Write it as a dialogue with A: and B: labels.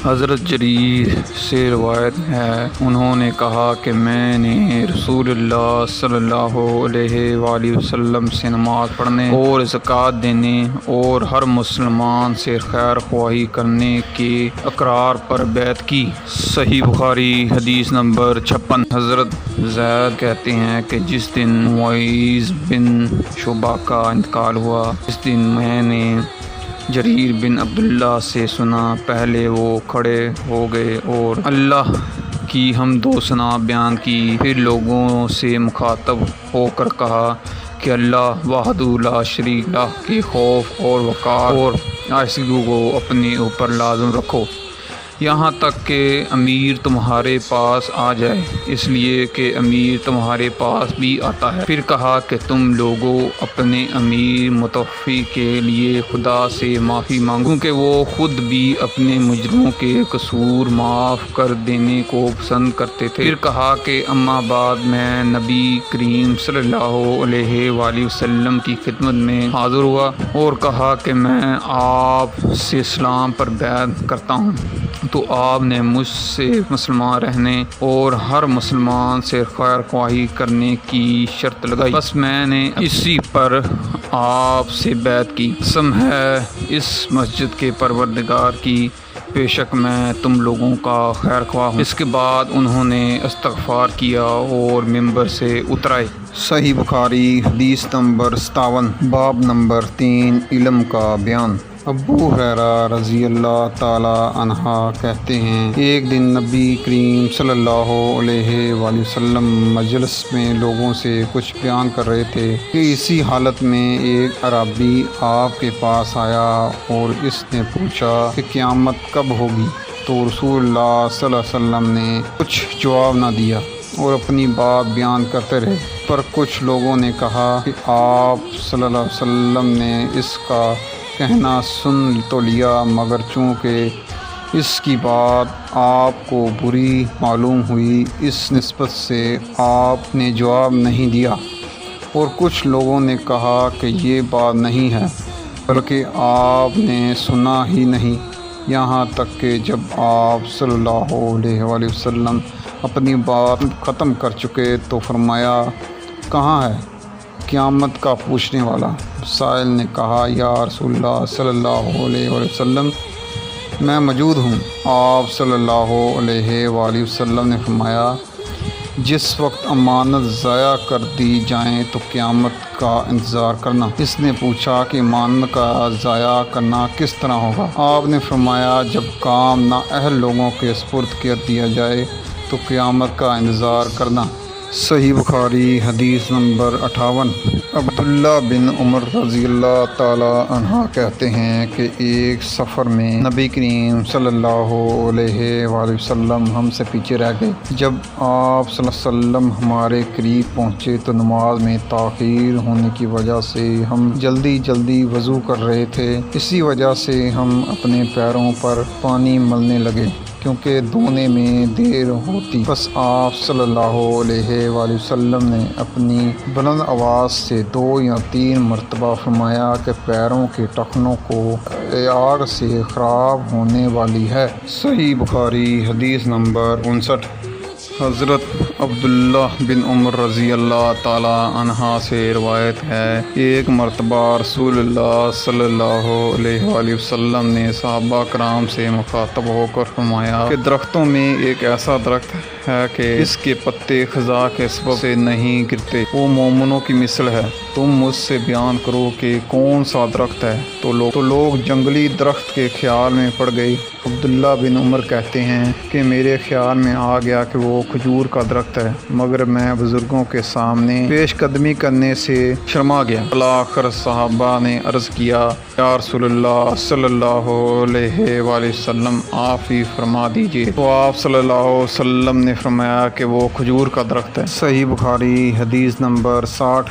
A: حضرت جریر سے روایت ہے، انہوں نے کہا کہ میں نے رسول اللہ صلی اللہ علیہ وآلہ وسلم سے نماز پڑھنے اور زکوٰۃ دینے اور ہر مسلمان سے خیر خواہی کرنے کے اقرار پر بیعت کی۔ صحیح بخاری حدیث نمبر 56۔ حضرت زید کہتے ہیں کہ جس دن معیذ بن شعبہ کا انتقال ہوا، اس دن میں نے جریر بن عبداللہ سے سنا۔ پہلے وہ کھڑے ہو گئے اور اللہ کی حمد و ثنا بیان کی، پھر لوگوں سے مخاطب ہو کر کہا کہ اللہ وحدہ لا شریک لہ کے خوف اور وقار اور آہستگی کو اپنے اوپر لازم رکھو، یہاں تک کہ امیر تمہارے پاس آ جائے، اس لیے کہ امیر تمہارے پاس بھی آتا ہے۔ پھر کہا کہ تم لوگوں اپنے امیر متوفی کے لیے خدا سے معافی مانگو کہ وہ خود بھی اپنے مجرموں کے قصور معاف کر دینے کو پسند کرتے تھے۔ پھر کہا کہ اما بعد میں نبی کریم صلی اللہ علیہ وآلہ وسلم کی خدمت میں حاضر ہوا اور کہا کہ میں آپ سے اسلام پر بیعت کرتا ہوں، تو آپ نے مجھ سے مسلمان رہنے اور ہر مسلمان سے خیر خواہی کرنے کی شرط لگائی، بس میں نے اسی پر آپ سے بیعت کی۔ قسم ہے اس مسجد کے پروردگار کی، بے شک میں تم لوگوں کا خیر خواہ ہوں۔ اس کے بعد انہوں نے استغفار کیا اور ممبر سے اترائے۔ صحیح بخاری حدیث نمبر 57۔ باب نمبر 3، علم کا بیان۔ ابو ہریرہ رضی اللہ تعالی عنہ کہتے ہیں، ایک دن نبی کریم صلی اللہ علیہ وآلہ وسلم مجلس میں لوگوں سے کچھ بیان کر رہے تھے کہ اسی حالت میں ایک اعرابی آپ کے پاس آیا اور اس نے پوچھا کہ قیامت کب ہوگی، تو رسول اللہ صلی اللہ علیہ وسلم نے کچھ جواب نہ دیا اور اپنی بات بیان کرتے رہے، پر کچھ لوگوں نے کہا کہ آپ صلی اللہ علیہ وسلم نے اس کا کہنا سن تو لیا، مگر چونکہ اس کی بات آپ کو بری معلوم ہوئی، اس نسبت سے آپ نے جواب نہیں دیا۔ اور کچھ لوگوں نے کہا کہ یہ بات نہیں ہے، بلکہ آپ نے سنا ہی نہیں، یہاں تک کہ جب آپ صلی اللہ علیہ وآلہ وسلم اپنی بات ختم کر چکے تو فرمایا، کہاں ہے قیامت کا پوچھنے والا؟ سائل نے کہا، یا رسول اللہ صلی اللہ علیہ وآلہ وسلم، میں موجود ہوں۔ آپ صلی اللہ علیہ وآلہ وسلم نے فرمایا، جس وقت امانت ضائع کر دی جائیں تو قیامت کا انتظار کرنا۔ اس نے پوچھا کہ امانت کا ضائع کرنا کس طرح ہوگا؟ آپ نے فرمایا، جب کام نااہل لوگوں کے سپرد کر دیا جائے تو قیامت کا انتظار کرنا۔ صحیح بخاری حدیث نمبر 58۔ عبداللہ بن عمر رضی اللہ تعالی عنہ کہتے ہیں کہ ایک سفر میں نبی کریم صلی اللہ علیہ وآلہ وسلم ہم سے پیچھے رہ گئے۔ جب آپ صلی اللہ علیہ وسلم ہمارے قریب پہنچے تو نماز میں تاخیر ہونے کی وجہ سے ہم جلدی وضو کر رہے تھے، اسی وجہ سے ہم اپنے پیروں پر پانی ملنے لگے کیونکہ دھونے میں دیر ہوتی۔ بس آپ صلی اللہ علیہ وآلہ وسلم نے اپنی بلند آواز سے 2 یا 3 مرتبہ فرمایا کہ پیروں کے ٹخنوں کو آگ سے خراب ہونے والی ہے۔ صحیح بخاری حدیث نمبر 59۔ حضرت عبداللہ بن عمر رضی اللہ تعالی عنہ سے روایت ہے، ایک مرتبہ رسول اللہ صلی اللہ علیہ وآلہ وسلم نے صحابہ کرام سے مخاطب ہو کر فرمایا کہ درختوں میں ایک ایسا درخت ہے کہ اس کے پتے خزاں کے سبب سے نہیں گرتے، وہ مومنوں کی مثل ہے، تم مجھ سے بیان کرو کہ کون سا درخت ہے؟ تو لوگ جنگلی درخت کے خیال میں پڑ گئے۔ عبداللہ بن عمر کہتے ہیں کہ میرے خیال میں آ گیا کہ وہ کھجور کا درخت ہے، مگر میں بزرگوں کے سامنے پیش قدمی کرنے سے شرما گیا۔ آخر صحابہ نے عرض کیا، یا رسول اللہ صلی اللہ علیہ وآلہ وسلم، آپ ہی فرما دیجئے۔ تو آپ صلی اللہ علیہ وسلم نے فرمایا کہ وہ کھجور کا درخت ہے۔ صحیح بخاری حدیث نمبر 60۔